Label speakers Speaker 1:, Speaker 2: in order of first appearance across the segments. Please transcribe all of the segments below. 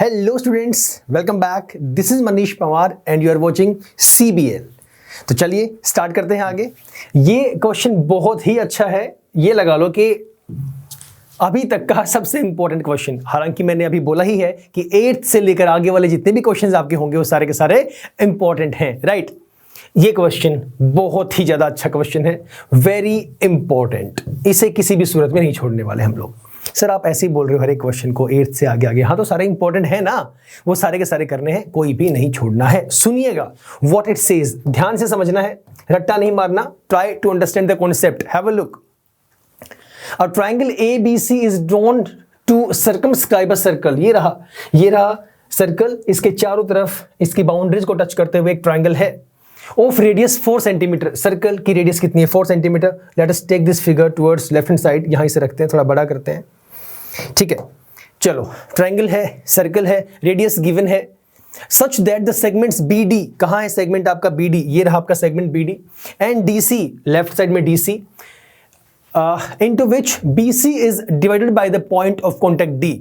Speaker 1: Hello students, welcome back. This is Manish Pawar and you are watching CBL। तो चलिए start करते हैं आगे। ये क्वेश्चन बहुत ही अच्छा है, ये लगा लो कि अभी तक का सबसे इंपॉर्टेंट क्वेश्चन। हालांकि मैंने अभी बोला ही है कि 8th से लेकर आगे वाले जितने भी क्वेश्चंस आपके होंगे वो सारे के सारे इंपॉर्टेंट हैं, राइट। ये क्वेश्चन बहुत ही ज्यादा अच्छा क्वेश्चन है, वेरी इंपॉर्टेंट। इसे किसी भी सूरत में नहीं छोड़ने वाले हम लोग। सर आप ऐसे ही बोल रहे हो हर एक क्वेश्चन को 8th से आगे आगे। हाँ तो सारे इंपॉर्टेंट है ना, वो सारे के सारे करने हैं, कोई भी नहीं छोड़ना है। सुनिएगा व्हाट इट सेज, ध्यान से समझना है, रट्टा नहीं मारना। Try to understand the concept, have a look. A triangle ABC is drawn to circumscribe a circle। ये रहा सर्कल, इसके चारों तरफ इसकी बाउंड्रीज को टच करते हुए एक ट्राइंगल है ऑफ रेडियस 4 सेंटीमीटर। सर्कल की रेडियस कितनी है? 4 centimetre. Let us take this figure towards left hand side. यहां इसे रखते हैं, थोड़ा बड़ा करते हैं, ठीक है। चलो, ट्राइंगल है, सर्कल है, रेडियस गिवन है such that the segments BD, कहां है सेगमेंट आपका BD? ये रहा आपका segment BD and DC, left side में DC, into which BC is divided by the point of contact D।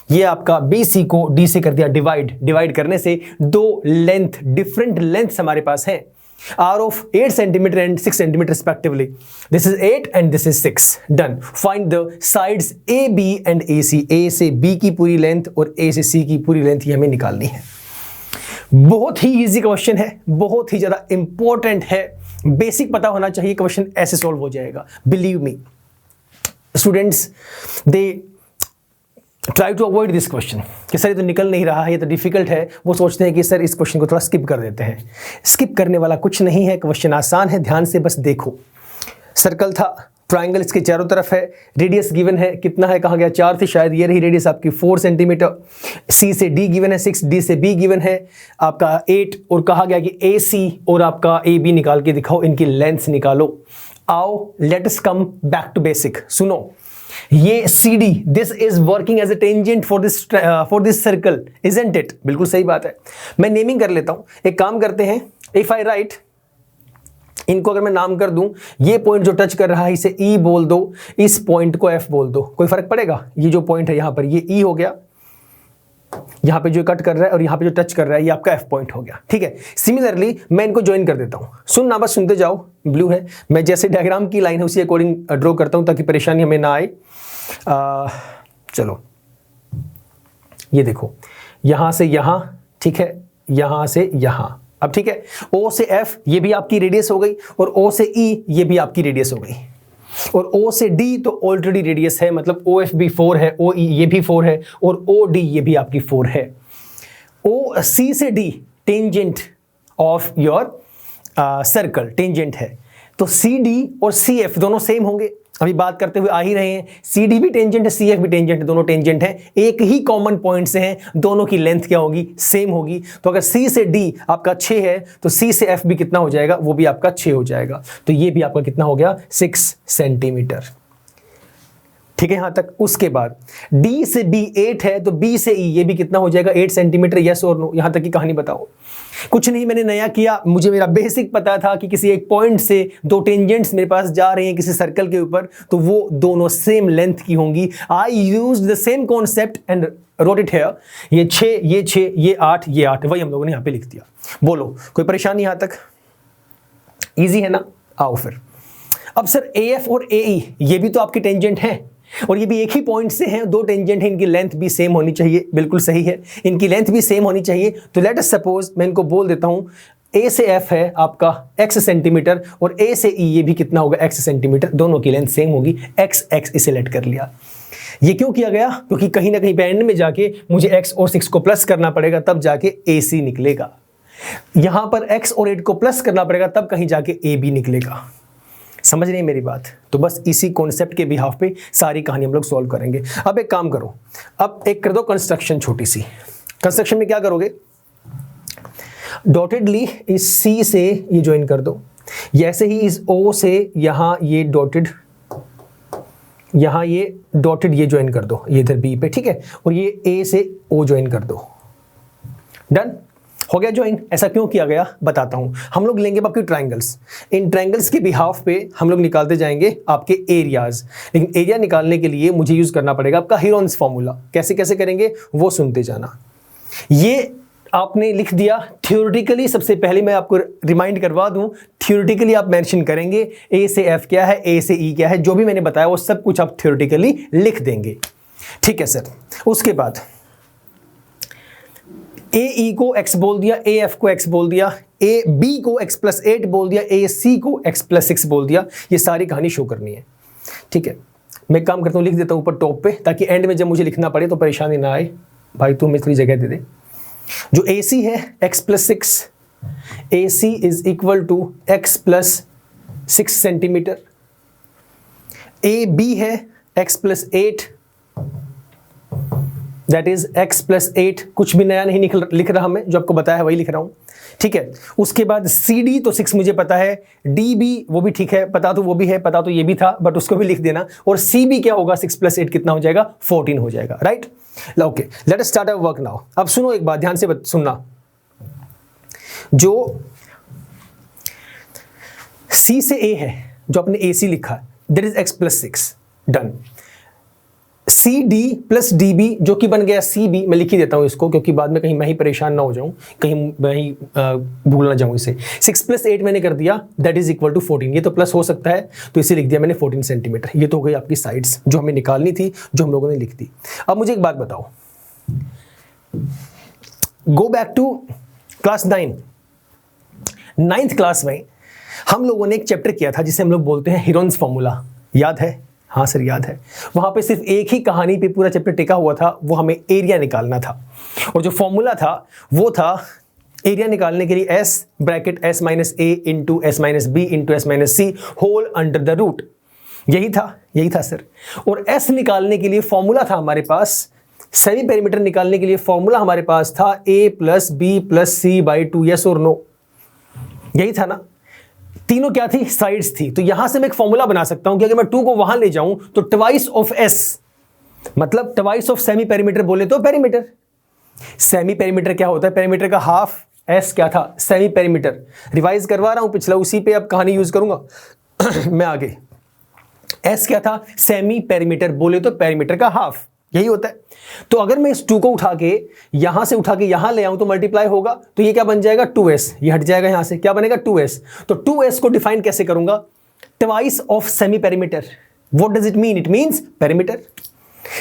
Speaker 1: ये आपका BC को D से कर दिया डिवाइड करने से दो लेंथ, डिफरेंट लेंथ्स हमारे पास हैं, are of 8 centimetre and 6 centimetre respectively. This is 8 and this is 6। Done. Find the sides AB and AC। A से B की पूरी लेंथ और A से C की पूरी लेंथ ये हमें निकालनी है। बहुत ही इजी क्वेश्चन है, बहुत ही ज्यादा इंपॉर्टेंट है। बेसिक पता होना चाहिए, क्वेश्चन ऐसे सॉल्व हो जाएगा। Believe me students, they try to avoid this question कि सर ये तो निकल नहीं रहा है, ये तो डिफिकल्ट है। वो सोचते हैं कि सर इस क्वेश्चन को थोड़ा स्किप कर देते हैं। स्किप करने वाला कुछ नहीं है, क्वेश्चन आसान है, ध्यान से बस देखो। सर्कल था, ट्राइंगल इसके चारों तरफ है, रेडियस गिवन है, कितना है, कहा गया 4 थी शायद, ये रही रेडियस आपकी 4 सेंटीमीटर। C से D गिवन है 6, D से B गिवन है आपका 8, और कहा गया कि AC और आपका AB निकाल के दिखाओ, इनकी लेंथ निकालो। आओ let us come back to basic. सुनो, ये CD, this is working as a tangent for this circle, isn't it? बिल्कुल सही बात है। मैं नेमिंग कर लेता हूं, एक काम करते हैं, इफ आई राइट, इनको अगर मैं नाम कर दूं, ये पॉइंट जो टच कर रहा है इसे E बोल दो, इस पॉइंट को F बोल दो, कोई फर्क पड़ेगा? ये जो पॉइंट है यहां पर ये E हो गया, यहां पे जो कट कर रहा है और यहां पे जो टच कर रहा है ये आपका F पॉइंट हो गया, ठीक है। सिमिलरली मैं इनको ज्वाइन कर देता हूं। सुनना, बस सुनते जाओ। ब्लू है, मैं जैसे डायग्राम की लाइन है उसी अकॉर्डिंग ड्रॉ करता हूं ताकि परेशानी हमें ना आए। चलो ये देखो, यहां से यहां, ठीक है, यहां से यहां। अब ठीक है, O से F ये भी आपकी रेडियस हो गई, और O से E ये भी आपकी रेडियस हो गई, और O से D तो ऑलरेडी रेडियस है, मतलब OF भी 4 है, OE ये भी 4 है, और OD ये भी आपकी 4 है। C से D tangent of your circle, tangent है, तो CD और CF दोनों सेम होंगे। अभी बात करते हुए आ ही रहे हैं, CD भी टेंजेंट है, CF भी टेंजेंट है, दोनों टेंजेंट हैं, एक ही कॉमन पॉइंट से हैं, दोनों की लेंथ क्या होगी? सेम होगी। तो अगर C से D आपका 6 है तो C से F भी कितना हो जाएगा? वो भी आपका 6 हो जाएगा। तो ये भी आपका कितना हो गया? 6 सेंटीमीटर, ठीक है यहां तक। उसके बाद D से B 8 है, तो B से E ये भी कितना हो जाएगा? 8 सेंटीमीटर। यस और नो? यहां तक की कहानी बताओ। कुछ नहीं मैंने नया किया, मुझे मेरा बेसिक पता था कि किसी एक पॉइंट से दो टेंजेंट्स मेरे पास जा रहे हैं किसी सर्कल के ऊपर, तो वो दोनों सेम लेंथ की होंगी। I used the same concept and wrote it here. ये 6, ये 6, ये 8, ये 8, वही हम लोगों ने यहां पे लिख दिया। बोलो कोई परेशानी यहां तक? इजी है ना? आओ फिर। अब सर AF और AE ये भी तो आपकी टेंजेंट हैं, और ये भी एक ही पॉइंट से हैं, दो टेंजेंट हैं, इनकी लेंथ भी सेम होनी चाहिए। बिल्कुल सही है, इनकी लेंथ भी सेम होनी चाहिए। तो लेट अस सपोज मैं इनको बोल देता हूं, A से F है आपका x सेंटीमीटर, और A से E ये भी कितना होगा? x centimetre. दोनों की लेंथ सेम होगी, x इसे लेट कर लिया। ये क्यों किया गया? क्योंकि कहीं ना कहीं एंड में जाके मुझे x और 6 को प्लस करना पड़ेगा, तब जाके AC निकलेगा। यहां पर x और 8 को प्लस करना पड़ेगा, तब कहीं जाके AB निकलेगा। समझ रहे हैं मेरी बात? तो बस इसी कॉन्सेप्ट के बिहाफ पे सारी कहानी हम लोग सॉल्व करेंगे। अब एक काम करो, अब एक कर दो कंस्ट्रक्शन, छोटी सी कंस्ट्रक्शन में क्या करोगे? डॉटेडली इस C से ये ज्वाइन कर दो, ऐसे ही इस O से यहां ये डॉटेड, यहां ये डॉटेड ये ज्वाइन कर दो, ये इधर B पे, ठीक है, और ये A से O ज्वाइन कर दो। डन हो गया ज्वाइन। ऐसा क्यों किया गया बताता हूं। हम लोग लेंगे आपके ट्राइंगल्स, इन ट्राइंगल्स के बिहाफ पे हम लोग निकालते जाएंगे आपके एरियाज, लेकिन एरिया निकालने के लिए मुझे यूज करना पड़ेगा आपका हीरोन्स फॉर्मूला। कैसे कैसे करेंगे वो सुनते जाना। ये आपने लिख दिया। थ्योरेटिकली सबसे पहले मैं आपको रिमाइंड करवा दूं, थ्योरेटिकली आप मेंशन करेंगे ए से एफ क्या है, ए से ई क्या है, जो भी मैंने बताया वो सब कुछ आप थ्योरेटिकली लिख देंगे। ठीक है सर। उसके बाद ए ई को x बोल दिया, ए एफ को x बोल दिया, ए बी को x+8 बोल दिया, ए सी को x+6 बोल दिया। ये सारी कहानी शो करनी है। ठीक है, मैं एक काम करता हूँ, लिख देता हूँ ऊपर टॉप पे, ताकि एंड में जब मुझे लिखना पड़े तो परेशानी ना आए। भाई तू हमें थोड़ी जगह दे दे। जो ए सी है x+6, A C is equal to x+6 centimetre. A B है x+8, दैट इज x+8। कुछ भी नया नहीं लिख रहा मैं, जो आपको बताया है वही लिख रहा हूं। ठीक है। उसके बाद सी डी तो 6 मुझे पता है, डी बी वो भी ठीक है, पता तो वो भी है, पता तो ये भी था, बट उसको भी लिख देना। और सी बी क्या होगा, 6+8 कितना हो जाएगा, 14 हो जाएगा। Right, okay, let us start our work now. अब सुनो एक बात, ध्यान से सुनना। जो सी से ए है, जो आपने ए सी लिखा, that is x+6, done. C D plus D B जो कि बन गया सी बी, मैं लिख ही देता हूं इसको, क्योंकि बाद में कहीं मैं ही परेशान ना हो जाऊं, कहीं मैं ही भूल ना जाऊं इसे। 6+8 मैंने कर दिया, दैट इज इक्वल टू 14। ये तो प्लस हो सकता है, तो इसे लिख दिया मैंने 14 सेंटीमीटर। ये तो हो गई आपकी साइड्स जो हमें निकालनी थी, जो हम लोगों ने लिख दी। अब मुझे एक बात बताओ, go back to class 9। 9th class में हम लोगों ने एक चैप्टर किया था जिसे हम लोग बोलते हैं हीरोन्स फॉर्मूला। याद है? हाँ सर याद है। वहां पे सिर्फ एक ही कहानी पे पूरा चैप्टर टिका हुआ था, वो हमें एरिया निकालना था। और जो फॉर्मूला था वो था एरिया निकालने के लिए s bracket s minus a into s minus b into s minus c whole under the root. यही था सर। और s निकालने के लिए फॉर्मूला था हमारे पास, सेमी पेरीमीटर निकालने के लिए फॉर्मूला हमारे पास था a plus B plus C by 2। Yes और नो? यही था ना? तीनों क्या थी, साइड्स थी। तो यहां से मैं एक फॉर्मूला बना सकता हूं कि अगर मैं 2 को वहां ले जाऊं तो ट्वाइस ऑफ s, मतलब ट्वाइस ऑफ सेमी पेरीमीटर बोले तो पेरीमीटर। सेमी पेरीमीटर क्या होता है, पेरीमीटर का हाफ। s क्या था, सेमी पेरीमीटर। रिवाइज करवा रहा हूं पिछला, उसी पे अब कहानी यूज करूंगा मैं आगे। s क्या था, सेमी पेरीमीटर बोले तो पेरीमीटर का हाफ, यही होता है। तो अगर मैं इस 2 को उठा के यहां से उठा के यहां ले आऊं तो मल्टीप्लाई होगा, तो ये क्या बन जाएगा, 2s। ये हट जाएगा यहां से, क्या बनेगा, 2s। तो 2s को डिफाइन कैसे करूंगा, twice of semi perimeter. What does it mean, it means perimeter.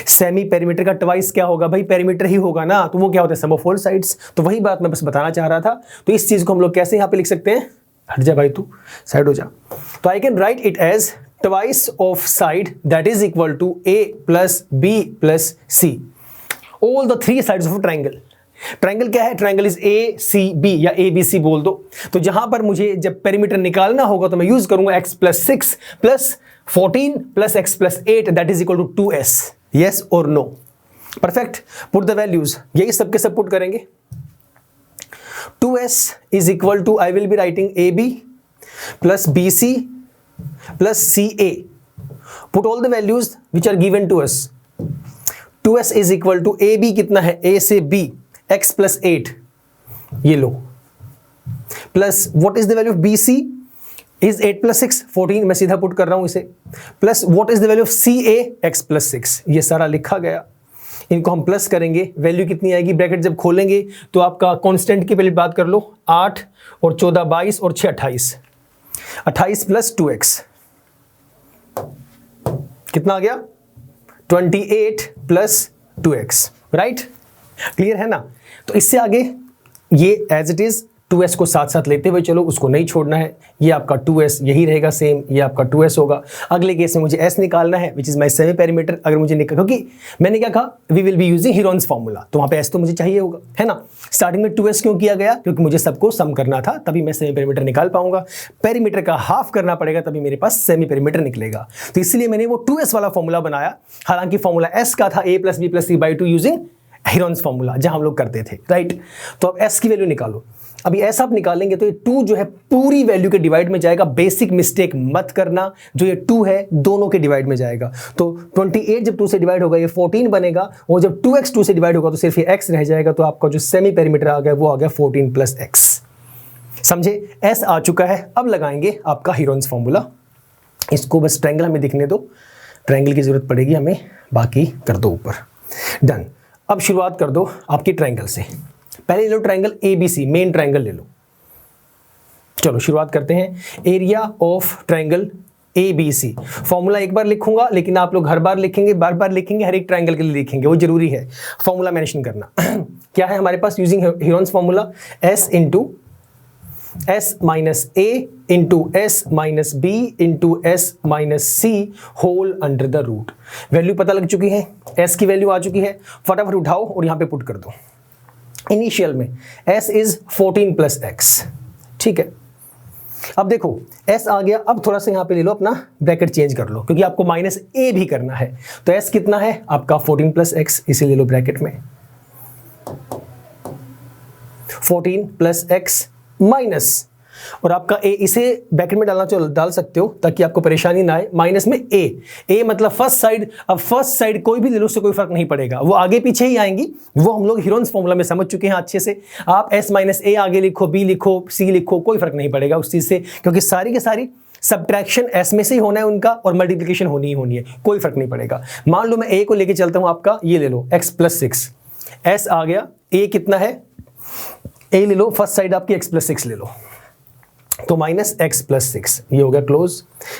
Speaker 1: Semi perimeter का ट्वाइस क्या होगा भाई, पेरीमीटर ही होगा ना, तो वो क्या होता है, सम ऑफ ऑल साइड्स। तो वही बात मैं बस बताना चाह रहा था। तो इस चीज को हम लोग कैसे यहां पे लिख सकते हैं, हट जा भाई तू, साइड हो जा। तो I can write it as twice of side, that is equal to a plus b plus c, all the 3 sides of a triangle। Triangle क्या है, triangle is A C B या ए बी सी बोल दो। तो जहां पर मुझे जब पेरीमीटर निकालना होगा तो मैं यूज करूंगा x+6 plus 14 plus x+8, that is equal to 2s। Yes और no? Perfect. Put the values, यही सबके सब पुट करेंगे। 2s is equal to, I will be writing A B plus B C plus CA. Put all the values which are given to us. 2s is equal to AB कितना है, A से B x+8, ये लो, plus what is the value of BC is 8+6 14, मैं सीधा put कर रहा हूं इसे, plus what is the value of CA x+6, ये सारा लिखा गया। इनको हम प्लस करेंगे, वैल्यू कितनी आएगी, ब्रैकेट जब खोलेंगे तो आपका कांस्टेंट की पहले बात कर लो, 8 और 14 22 और 6 28, 28 प्लस 2x कितना आ गया, 28 प्लस 2x। राइट, क्लियर है ना? तो इससे आगे ये एज इट इज 2s को साथ साथ लेते हुए चलो, उसको नहीं छोड़ना है। ये आपका 2s यही रहेगा सेम, ये आपका 2s होगा। अगले केस में मुझे s निकालना है which is my semi perimeter. अगर मुझे क्योंकि मैंने क्या कहा, we will be using Heron's formula, तो वहाँ पे s तो मुझे चाहिए होगा, है ना? स्टार्टिंग में 2s क्यों किया गया, क्योंकि मुझे सबको सम करना था, तभी मैं सेमी पेरीमीटर निकाल पाऊंगा। पेरीमीटर का हाफ करना पड़ेगा तभी मेरे पास सेमी पेरीमीटर निकलेगा। तो इसलिए मैंने वो 2s वाला फॉर्मूला बनाया। हालांकि फॉर्मूला s का था a plus B plus C by 2 using Heron's formula, जहां हम लोग करते थे। राइट, तो अब s की वैल्यू निकालो। अभी ऐसा आप निकालेंगे तो ये 2 जो है पूरी वैल्यू के डिवाइड में जाएगा। बेसिक मिस्टेक मत करना, जो ये 2 है दोनों के डिवाइड में जाएगा। तो 28 जब 2 से डिवाइड होगा ये 14 बनेगा, और जब 2x 2 से डिवाइड होगा तो सिर्फ ये x रह जाएगा। तो आपका जो सेमी पेरीमीटर आ गया वो आ गया 14 प्लस x। समझे? s आ चुका है। अब लगाएंगे आपका हीरोन्स फॉर्मूला। इसको बस ट्रायंगल हमें दिखने दो, ट्रायंगल की जरूरत पड़ेगी हमें, बाकी कर दो ऊपर। डन। अब शुरुआत कर दो आपकी ट्रायंगल से। पहले ले लो ट्रायंगल ABC, मेन ट्रायंगल ले लो। चलो शुरुआत करते हैं। Area of triangle ABC, formula एक बार लिखूंगा लेकिन आप लोग हर बार लिखेंगे, बार बार लिखेंगे, हर एक ट्रायंगल के लिए लिखेंगे, वो जरूरी है फॉर्मूला मेंशन करना। क्या है हमारे पास? Using Heron's formula, S into S minus A into S minus B into S minus C whole under the root. Value पता लग चुकी है, S की वैल्यू आ चुकी है, फटाफट उठाओ और यहां पे पुट कर दो। इनिशियल में S इज 14 प्लस x, ठीक है। अब देखो S आ गया, अब थोड़ा सा यहां पे ले लो, अपना ब्रैकेट चेंज कर लो क्योंकि आपको माइनस A भी करना है। तो S कितना है आपका 14 प्लस x, इसे ले लो ब्रैकेट में 14 प्लस x माइनस, और आपका a इसे ब्रैकेट में डाल सकते हो ताकि आपको परेशानी ना आए। माइनस में a मतलब फर्स्ट साइड। अब फर्स्ट साइड कोई भी ले लो, उससे कोई फर्क नहीं पड़ेगा, वो आगे पीछे ही आएंगी, वो हम लोग हीरोन्स फॉर्मूला में समझ चुके हैं अच्छे से। आप s माइनस a आगे लिखो, b लिखो, c लिखो, कोई फर्क नहीं पड़ेगा उस चीज से, क्योंकि सारी की सारी सब्ट्रैक्शन s में से ही होना है उनका और मल्टीप्लिकेशन होनी ही होनी है, कोई फर्क नहीं पड़ेगा। मान लो मैं a को लेके चलता हूं, आपका ये ले लो x प्लस 6, s आ गया, a कितना है, a ले लो, फर्स्ट साइड आपकी x प्लस 6 ले लो, तो माइनस x प्लस 6, ये हो गया क्लोज।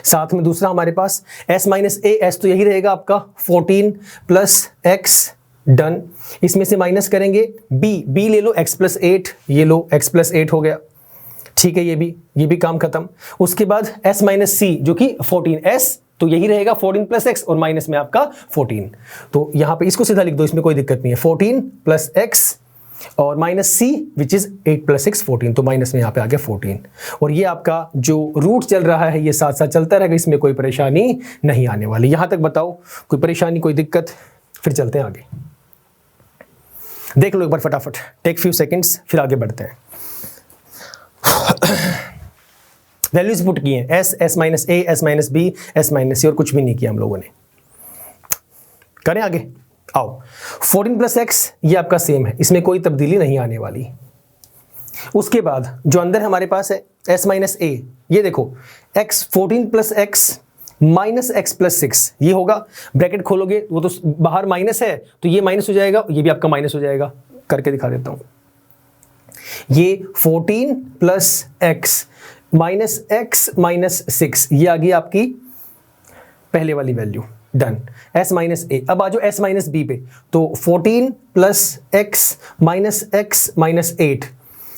Speaker 1: साथ में दूसरा हमारे पास s माइनस a, s तो यही रहेगा आपका 14 प्लस x, डन। इसमें से माइनस करेंगे b ले लो x प्लस 8, ये लो x प्लस 8 हो गया, ठीक है, ये भी काम खत्म। उसके बाद s माइनस c जो कि 14, s तो यही रहेगा 14 प्लस x और माइनस में आपका 14, तो यहां पे इसको सीधा लिख दो, इसमें कोई दिक्कत नहीं है। 14 प्लस x और minus c which is 8 plus 6 14, तो माइनस में यहाँ पे आ गया 14, और ये आपका जो रूट चल रहा है ये साथ साथ चलता रहेगा, इसमें कोई परेशानी नहीं आने वाली। यहां तक बताओ कोई परेशानी, कोई दिक्कत? फिर चलते हैं आगे, देख लो एक बार फटाफट, टेक फ्यू सेकेंड्स, फिर आगे बढ़ते हैं। वैल्यूज पुट की हैं, s minus a, s minus b, s minus c, और कुछ भी नहीं किया हम लोगों ने। करें आगे, आओ। 14 प्लस x ये आपका सेम है, इसमें कोई तब्दीली नहीं आने वाली। उसके बाद जो अंदर हमारे पास है s माइनस a, ये देखो x 14 plus x minus x plus 6, ये होगा, ब्रैकेट खोलोगे वो तो बाहर माइनस है तो ये माइनस हो जाएगा, ये भी आपका माइनस हो जाएगा, करके दिखा देता हूं। ये 14 plus x minus x minus 6, ये आ गई आपकी पहले वाली value, done. s minus a, अब आ जाओ s माइनस b पे, तो 14 प्लस x माइनस 8,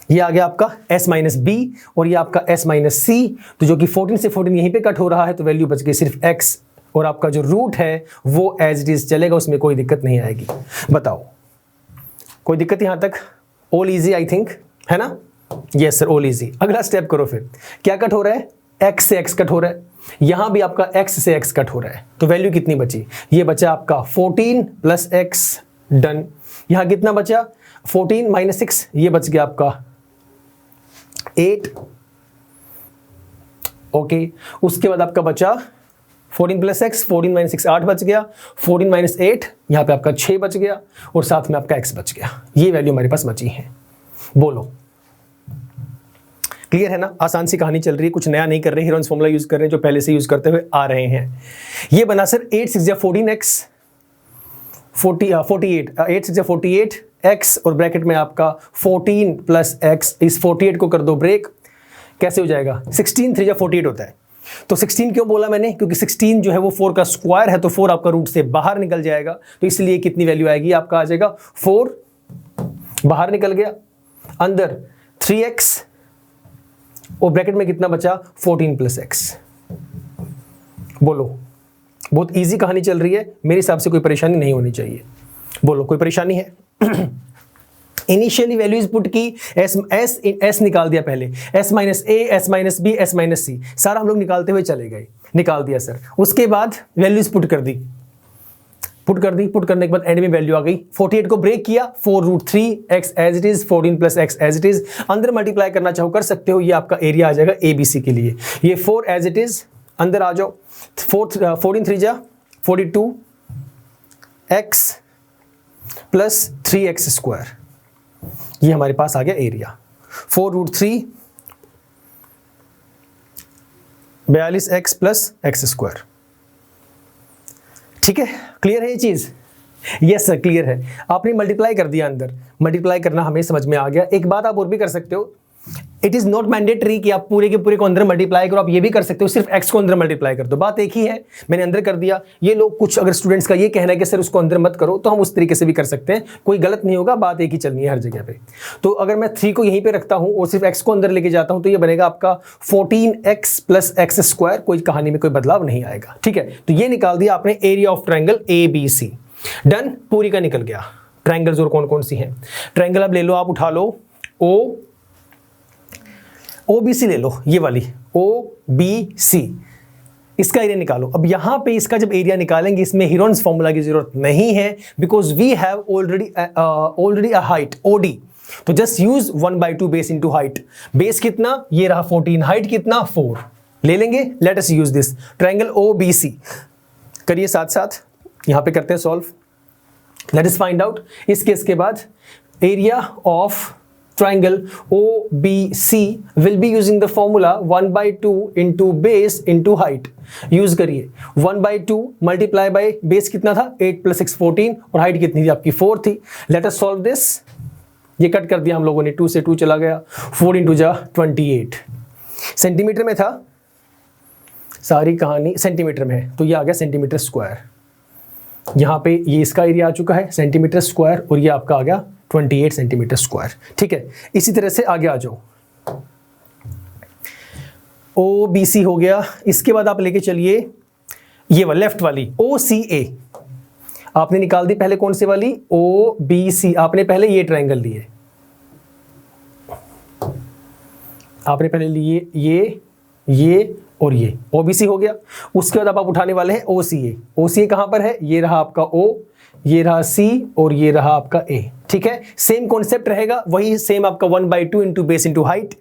Speaker 1: ये आ गया आपका s माइनस b, और ये आपका s माइनस c, तो जो कि 14 से 14 यहीं पे कट हो रहा है, तो वैल्यू बच गई सिर्फ x, और आपका जो रूट है वो एज इट इज चलेगा, उसमें कोई दिक्कत नहीं आएगी। बताओ कोई दिक्कत यहां तक? ऑल इजी आई थिंक, है ना? Yes sir, all easy. अगला स्टेप करो, फिर क्या कट हो रहा है? x से x कट हो रहा है, यहां भी आपका x से x कट हो रहा है, तो वैल्यू कितनी बची? ये बचा आपका 14 प्लस x, डन। यहां कितना बचा? 14 माइनस 6, ये बच गया आपका 8, ओके। उसके बाद आपका बचा 14 प्लस x, 14 माइनस 6 8 बच गया, 14 माइनस 8 यहाँ पे आपका 6 बच गया, और साथ में आपका x बच गया। ये वैल्यू हमारे पास बची है, बोलो क्लियर है ना? आसान सी कहानी चल रही है, कुछ नया नहीं कर रहे, हीरोन्स फॉर्मूला यूज कर रहे हैं जो पहले से यूज करते हुए आ रहे हैं। ये बना सर 8 6 या 14x 48, 8 6 या 48 x, और ब्रैकेट में आपका 14 प्लस x, इस 48 को कर दो ब्रेक, कैसे हो जाएगा? 16 3 या 48 होता है। तो 16 क्यों बोला मैंने? क्योंकि 16 जो है वो 4 का स्क्वायर है, तो 4 आपका रूट से बाहर निकल जाएगा, तो इसलिए कितनी वैल्यू आएगी आपका? आ जाएगा 4, बाहर निकल गया, अंदर 3x, और ब्रैकेट में कितना बचा? 14 प्लस x। बोलो, बहुत इजी कहानी चल रही है, मेरे हिसाब से कोई परेशानी नहीं होनी चाहिए। बोलो कोई परेशानी है? इनिशियली वैल्यूज पुट की, s निकाल दिया पहले, s minus a, s minus b, s minus c, सारा हम लोग निकालते हुए चले गए, निकाल दिया सर। उसके बाद वैल्यूज पुट कर दी, पुट करने के बाद एंड में वैल्यू आ गई। 48 को ब्रेक किया, 4√3 x as it is, 14 plus x as it is, अंदर मल्टीप्लाई करना चाहो कर सकते हो, ये आपका एरिया आ जाएगा ABC के लिए। ये 4 एज इट इज, अंदर आ जाओ, 14 3 जा 42 x प्लस 3x स्क्वायर, ये हमारे पास आ गया area. 4√3 42x plus x square, ठीक है, क्लियर है ये चीज? यस सर, क्लियर है। आपने मल्टीप्लाई कर दिया, अंदर मल्टीप्लाई करना हमें समझ में आ गया। एक बात आप और भी कर सकते हो, इट इज नॉट मैंडेटरी कि आप पूरे के पूरे को अंदर मल्टीप्लाई करो, आप ये भी कर सकते हो सिर्फ एक्स को अंदर मल्टीप्लाई कर दो, बात एक ही है। मैंने अंदर कर दिया। ये लोग कुछ अगर स्टूडेंट्स का ये कहना है कि सर उसको अंदर मत करो, तो हम उस तरीके से भी कर सकते हैं, कोई गलत नहीं होगा, बात एक ही चलनी है हर जगह पे। तो अगर मैं 3 को यहीं पे रखता हूं और सिर्फ एक्स को अंदर लेके जाता हूं, तो ये बनेगा आपका 14x + x²। कोई कहानी में कोई बदलाव नहीं आएगा, ठीक है। तो ये निकाल दिया आपने area of triangle ABC। Done, पूरी का निकल गया। ट्राइंगल्स और कौन कौन सी हैं? ट्राइंगल अब ले लो, आप उठा लो, OBC ले लो, ये वाली OBC, इसका एरिया निकालो। अब यहां पे इसका जब एरिया निकालेंगे, इसमें हीरोन्स फॉर्मूला की जरूरत नहीं है, because we have already a height OD। तो just use 1/2 base into height. Base कितना? ये रहा 14, हाइट कितना? 4 ले लेंगे। Let us use this triangle OBC। करिए साथ साथ, यहां पे करते हैं solve. Let us find out इस केस के बाद area of triangle OBC will be using the formula 1/2 into base into height। Use करिए 1/2 मल्टीप्लाई बाय बेस कितना था? 8 + 6 14, और हाइट कितनी थी आपकी? 4 थी। Late us solve this. ये कट कर दिया हम लोगों ने, 2 से 2 चला गया, 4 × 28 सेंटीमीटर में था, सारी कहानी सेंटीमीटर में है, तो ये आ गया सेंटीमीटर स्क्वायर। यहां पे ये इसका एरिया आ चुका है सेंटीमीटर स्क्वायर, और ये आपका आ गया 28 सेंटीमीटर स्क्वायर, ठीक है। इसी तरह से आगे आ जाओ, OBC हो गया। इसके बाद आप लेके चलिए ये वाली लेफ्ट वाली OCA। आपने निकाल दी पहले कौन सी वाली? OBC। आपने पहले ये ट्रायंगल लिए, आपने पहले लिए ये और ये OBC हो गया। उसके बाद अब आप उठाने वाले हैं OCA। OCA कहां पर है? ये रहा आपका O, ये रहा C और ये रहा आपका A, ठीक है। सेम कॉन्सेप्ट रहेगा, वही सेम आपका 1/2 इंटू बेस इंटू हाइट।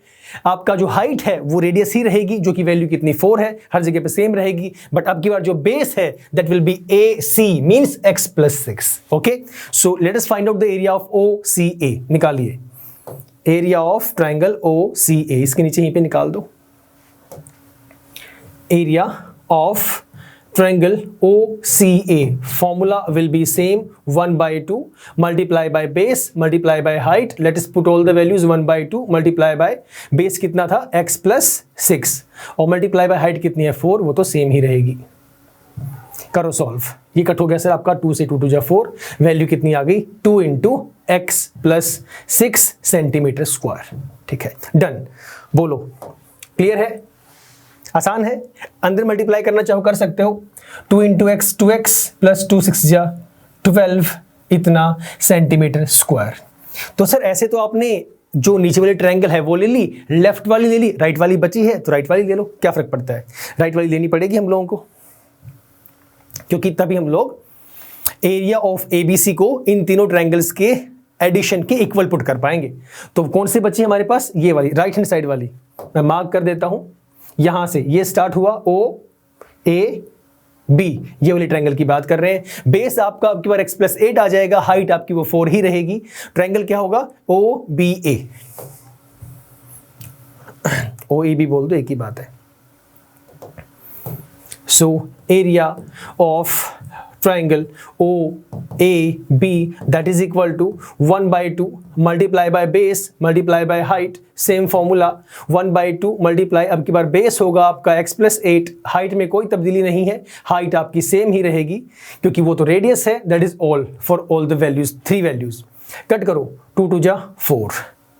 Speaker 1: आपका जो हाइट है वो रेडियस ही रहेगी, जो कि वैल्यू कितनी 4 है, हर जगह पे सेम रहेगी। बट अब की बार जो बेस है that will be AC, means x + 6। Okay, so let us find out the area of OCA। निकालिए एरिया ऑफ ट्राइंगल OCA, इसके नीचे यहीं पे निकाल दो। Area of triangle OCA formula will be same 1/2 multiply by base multiply by height। let us put all the values 1/2 multiply by base कितना था? x + 6 और multiply by height कितनी है? 4, वो तो सेम ही रहेगी। करो सॉल्व। ये कट हो गया सर आपका, 2 से 2 × 4, वैल्यू कितनी आ गई? 2 × x + 6 सेंटीमीटर स्क्वायर, ठीक है। डन, बोलो क्लियर है? आसान है। अंदर मल्टीप्लाई करना चाहो कर सकते हो। 2 × x 2x + 2 6 जा 12 इतना सेंटीमीटर स्क्वायर। तो सर ऐसे तो आपने जो नीचे वाली ट्रायंगल है वो ले ली, लेफ्ट वाली ले ली, राइट वाली बची है तो राइट वाली ले लो, क्या फर्क पड़ता है? राइट वाली लेनी पड़ेगी हम लोगों को, क्योंकि तभी हम लोग एरिया ऑफ ABC को इन तीनों ट्रायंगल्स के एडिशन के इक्वल पुट कर पाएंगे। तो कौन सी बची हमारे पास? ये वाली राइट हैंड साइड वाली। मैं मार्क कर देता हूं, यहां से ये स्टार्ट हुआ OAB, ये वाली ट्रायंगल की बात कर रहे हैं। बेस आपका आपकी बार x + 8 आ जाएगा, हाइट आपकी वो 4 ही रहेगी। ट्रायंगल क्या होगा? OBA। OAB बोल दो, एक ही बात है। So area of triangle OAB that is equal to 1/2 multiply by base multiply by height, same formula 1/2 multiply, अब की बार बेस होगा आपका x + 8, हाइट में कोई तब्दीली नहीं है, हाइट आपकी सेम ही रहेगी क्योंकि वो तो रेडियस है। That is all for all the values, 3 values. Cut करो, 2 × 2 = 4,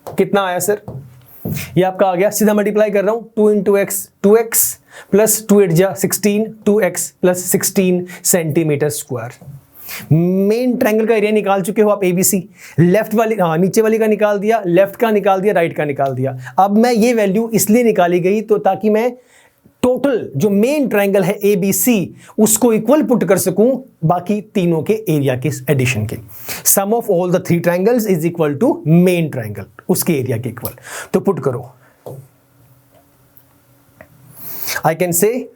Speaker 1: कितना आया सर? ये आपका आ गया, सीधा मल्टीप्लाई कर रहा हूं, 2 × x 2x + 2 × 8 = 16, 2x + 16 centimetre square. Main triangle का एरिया निकाल चुके हो आप ABC। लेफ्ट वाली नीचे वाली का निकाल दिया, लेफ्ट का निकाल दिया, राइट का निकाल दिया। अब मैं ये वैल्यू इसलिए निकाली गई तो ताकि मैं टोटल जो मेन ट्रायंगल है ABC उसको इक्वल पुट कर सकूं बाकी तीनों के एरिया के एडिशन के। Sum of all the 3 triangles is equal to main triangle, उसके एरिया के इक्वल। तो पुट करो, I can say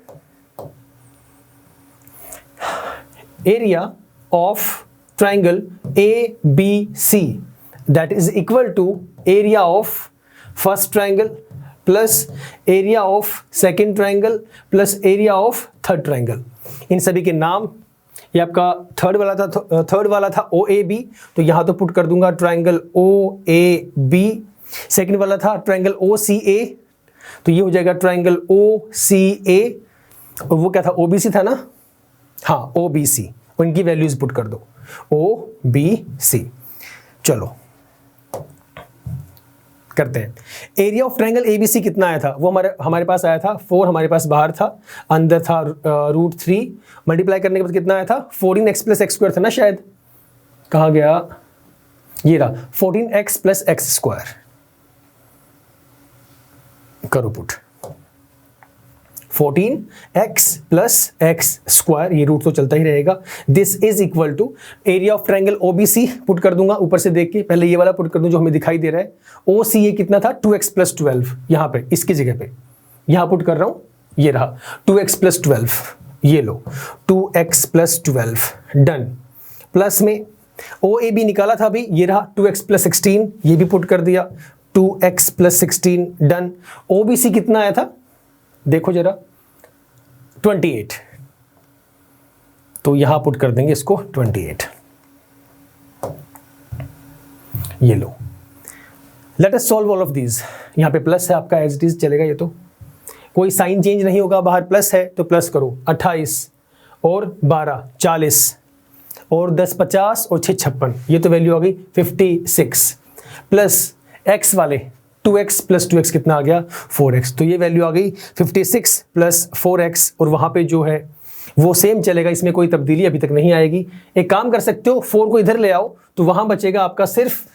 Speaker 1: area of triangle ABC that is equal to area of first triangle plus area of second triangle plus area of third triangle। इन सभी के नाम ये आपका third वाला था ओ ए बी, तो यहाँ तो पुट कर दूंगा triangle O A B. Second वाला था ट्राइंगल ओ सी ए, तो ये हो जाएगा ट्राइंगल ओ सी ए, और वो क्या था, ओ बी सी था ना, हाँ ओ बी सी, उनकी वैल्यूज पुट कर दो ओ बी सी। चलो करते हैं। एरिया ऑफ ट्रायंगल एबीसी कितना आया था, वो हमारे पास आया था 4, हमारे पास बाहर था, अंदर था √3, मल्टीप्लाई करने के बाद कितना आया था 14x + x² था ना शायद, कहाँ गया, ये रहा 14x + x²। करो पुट 14x + x², ये रूट तो चलता ही रहेगा। This is equal to area of triangle OBC put कर दूंगा ऊपर से देख के, पहले ये वाला पुट कर दूं जो हमें दिखाई दे रहा है। ओसीए कितना था 2x + 12, यहाँ पे इसकी जगह पे यहाँ पुट कर रहा हूं, ये रहा 2x + 12, ये लो 2x + 12 डन। प्लस में OAB निकाला था अभी, ये रहा 2x + 16, ये भी पुट कर दिया 2x + 16 डन। OBC कितना आया था देखो जरा 28, तो यहां पुट कर देंगे इसको 28, ये लो। Let us solve all of these. यहां पे प्लस है आपका, एज इट इज चलेगा, ये तो कोई साइन चेंज नहीं होगा, बाहर प्लस है तो प्लस करो 28 और 12 40 और 10 50 और 6 56, ये तो वैल्यू आ गई 56 प्लस x वाले 2x + 2x कितना आ गया 4x, तो ये वैल्यू आ गई 56 + 4x, और वहाँ पे जो है वो सेम चलेगा, इसमें कोई तब्दीली अभी तक नहीं आएगी। एक काम कर सकते हो 4 को इधर ले आओ तो वहाँ बचेगा आपका सिर्फ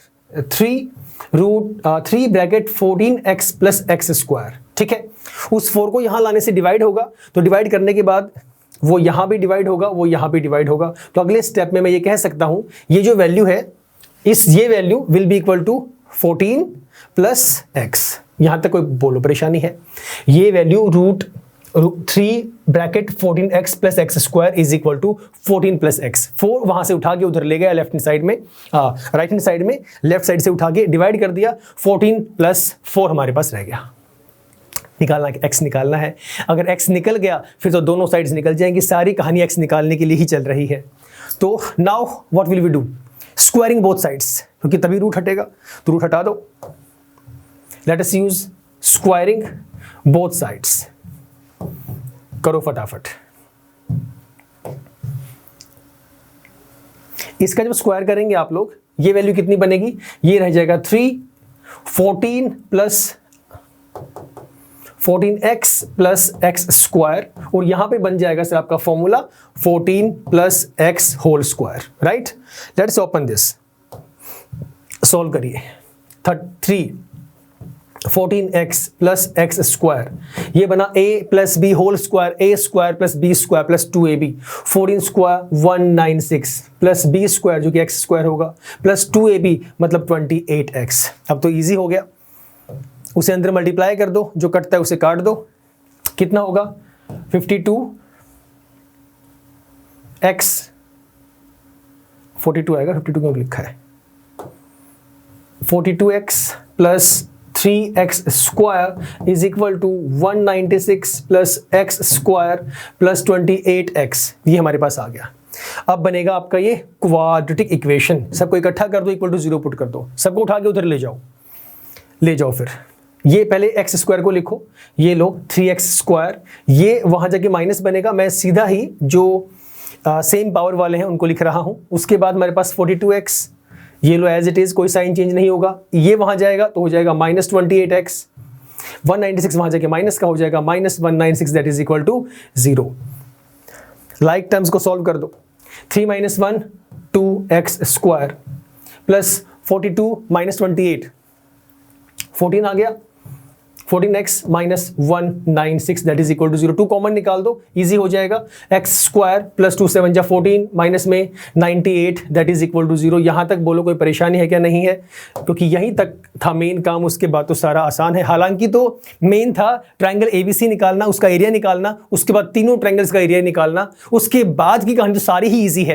Speaker 1: 3 ब्रैकेट 14x + x², ठीक है। उस 4 को यहाँ लाने से डिवाइड होगा, तो डिवाइड करने के बाद वो यहाँ भी डिवाइड होगा, वो यहाँ भी डिवाइड होगा, तो अगले स्टेप में मैं ये कह सकता हूँ ये जो वैल्यू है ये value will be equal to 14 + x। यहां तक कोई बोलो परेशानी है, ये value √3 bracket 14x + x² is equal to 14 + x। 4 वहां से उठा के उधर ले गया लेफ्ट हैंड साइड में, राइट हैंड साइड में, लेफ्ट साइड से उठा के डिवाइड कर दिया, 14 + 4 हमारे पास रह गया। निकालना x निकालना है, अगर x निकल गया फिर तो दोनों साइड्स निकल जाएंगी, सारी कहानी x निकालने के लिए ही चल रही है। तो now what will we do, squaring both sides, क्योंकि तभी रूट हटेगा, तो रूट हटा दो। Let us use squaring both sides, करो फटाफट। इसका जब स्क्वायर करेंगे आप लोग, ये वैल्यू कितनी बनेगी, ये रह जाएगा 3 14 + 14x + x², और यहां पे बन जाएगा सर आपका formula 14 + x², right. Let's open this, solve करिए। 3 14x + x², ये बना a + b² a² + b² + 2ab, 14² 196 + b² जो कि x² होगा + 2ab मतलब 28x। अब तो इजी हो गया, उसे अंदर मल्टीप्लाई कर दो, जो कटता है उसे काट दो, कितना होगा 52x 42 आएगा, 52 क्यों लिखा है, 42x + 3x² is equal to 196 + x² + 28x, ये हमारे पास आ गया। अब बनेगा आपका ये क्वाड्रेटिक इक्वेशन, सबको इकट्ठा कर दो, इक्वल टू 0 पुट कर दो, सबको उठा के उधर ले जाओ। फिर ये पहले x² को लिखो, ये लो 3x², ये वहां जाके माइनस बनेगा, मैं सीधा ही जो सेम पावर वाले हैं उनको लिख रहा हूं। उसके बाद मेरे पास 42x, ये लो एज इट इज, कोई साइन चेंज नहीं होगा, ये वहां जाएगा तो हो जाएगा -28x, 196 वहां जाके माइनस का हो जाएगा -196, that is equal to 0। Like terms को सॉल्व कर दो, 3 - 1 2x² प्लस 42 - 28 14 आ गया, 14x - 196 that is equal to 0। 2 common निकाल दो, इजी हो जाएगा, x² + 2 7 जा 14 माइनस में 98 दैट इज इक्वल टू 0। यहां तक बोलो कोई परेशानी है क्या, नहीं है, क्योंकि यहीं तक था मेन काम, उसके बाद तो सारा आसान है। हालांकि तो मेन था ट्रायंगल एबीसी निकालना, उसका एरिया निकालना, उसके बाद तीनों ट्रायंगल्स का एरिया निकालना, उसके बाद की कहानी तो सारी ही ईजी है,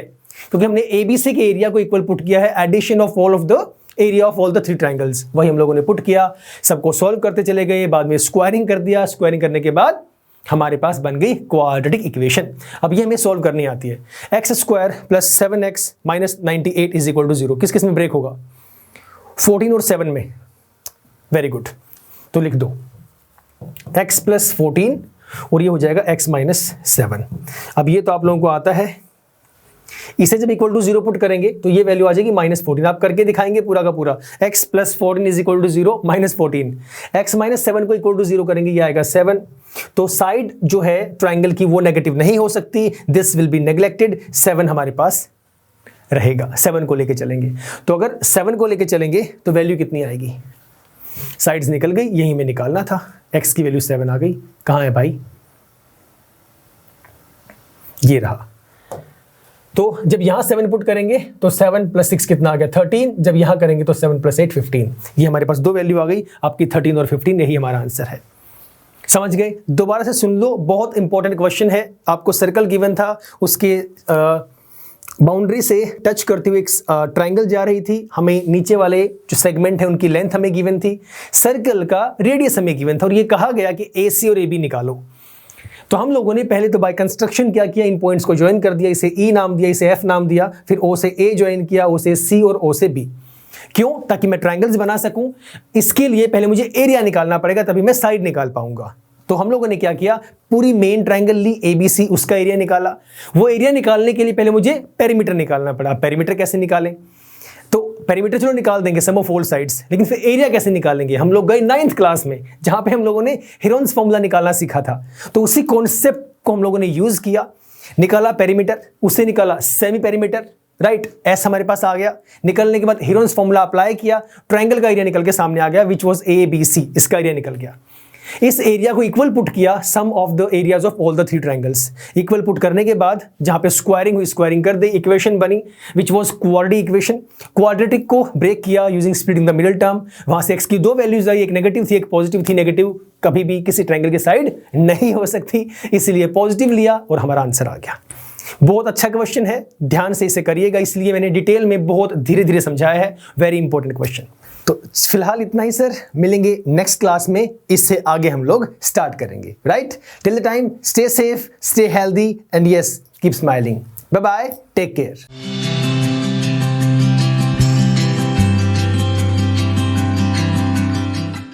Speaker 1: क्योंकि हमने एबीसी के एरिया को इक्वल पुट किया है addition of all of the area of all the 3 triangles, वही हम लोगों ने पुट किया, सबको सॉल्व करते चले गए, बाद में स्क्वायरिंग कर दिया, स्क्वायरिंग करने के बाद हमारे पास बन गई क्वाड्रेटिक इक्वेशन। अब ये हमें सॉल्व करनी आती है। x² + 7x - 98 = 0 किस किस में ब्रेक होगा? 14 और 7 में। वेरी गुड, तो लिख दो x + 14 और ये हो जाएगा x - 7। अब ये तो आप लोगों को आता है, इसे जब =0 पुट करेंगे तो ये वैल्यू आ जाएगी -14। आप करके दिखाएंगे पूरा का पूरा। x + 14 = 0 -14, x - 7 को =0 करेंगे, ये आएगा 7। तो साइड जो है ट्राइंगल की वो नेगेटिव नहीं हो सकती, दिस विल बी नेग्लेक्टेड। 7 हमारे पास रहेगा, 7 को लेके चलेंगे। तो अगर 7 को लेके चलेंगे तो वैल्यू कितनी आएगी? साइड्स निकल गई, यहीं में निकालना था। x की वैल्यू 7 आ गई, कहां है भाई? ये रहा। तो जब यहां 7 पुट करेंगे तो 7 + 6 कितना आ गया? 13। जब यहां करेंगे तो 7 + 8 15। ये हमारे पास दो वैल्यू आ गई, आपकी 13 और 15, यही हमारा आंसर है। समझ गए? दोबारा से सुन लो, बहुत इंपॉर्टेंट क्वेश्चन है। आपको सर्कल गिवन था, उसके बाउंड्री से टच करती हुई एक ट्राइंगल जा रही थी, हमें नीचे वाले जो सेगमेंट है उनकी लेंथ हमें गिवन थी, सर्कल का रेडियस हमें गिवन था, और ये कहा गया कि AC और AB निकालो। तो हम लोगों ने पहले तो बाय कंस्ट्रक्शन क्या किया, इन पॉइंट्स को ज्वाइन कर दिया, इसे E नाम दिया, इसे F नाम दिया, फिर O से A ज्वाइन किया, O से C और O से B। क्यों? ताकि मैं ट्राइंगल्स बना सकूं। इसके लिए पहले मुझे एरिया निकालना पड़ेगा, तभी मैं साइड निकाल पाऊंगा। तो हम लोगों ने क्या किया, पूरी मेन ट्राइंगल ली ABC, उसका एरिया निकाला। वो एरिया निकालने के लिए पहले मुझे पेरीमीटर निकालना पड़ा। पेरीमीटर कैसे निकालें? तो पेरीमीटर चलो निकाल देंगे, सम ऑफ ऑल साइड्स, लेकिन फिर एरिया कैसे निकालेंगे? हम लोग गए 9th क्लास में, जहां पे हम लोगों ने हेरोन्स फॉर्मूला निकालना सीखा था। तो उसी कॉन्सेप्ट को हम लोगों ने यूज किया, निकाला पेरीमीटर, उससे निकाला सेमी पेरीमीटर, राइट? एस हमारे पास आ गया। निकलने के बाद हेरोन्स फॉर्मूला अप्लाई किया, ट्राइंगल का एरिया निकल के सामने आ गया, विच वॉज ABC, इसका एरिया निकल गया। इस एरिया को इक्वल पुट किया sum of the areas of all the 3 triangles. Equal put करने के बाद जहां पे स्क्वायरिंग हुई, स्क्वायरिंग कर दी, इक्वेशन बनी which was quadratic equation. Quadratic को ब्रेक किया using splitting the middle term. वहां से x की दो वैल्यूज आई, एक नेगेटिव थी, एक पॉजिटिव थी। नेगेटिव कभी भी किसी ट्राइंगल की साइड नहीं हो सकती, इसलिए पॉजिटिव लिया और हमारा आंसर आ गया। बहुत अच्छा क्वेश्चन है, ध्यान से इसे करिएगा, इसलिए मैंने डिटेल में बहुत धीरे धीरे समझाया है। Very important question. तो फिलहाल इतना ही सर, मिलेंगे नेक्स्ट क्लास में, इससे आगे हम लोग स्टार्ट करेंगे। Right? Till the time, stay safe, stay healthy and yes, keep smiling. Bye bye, take care.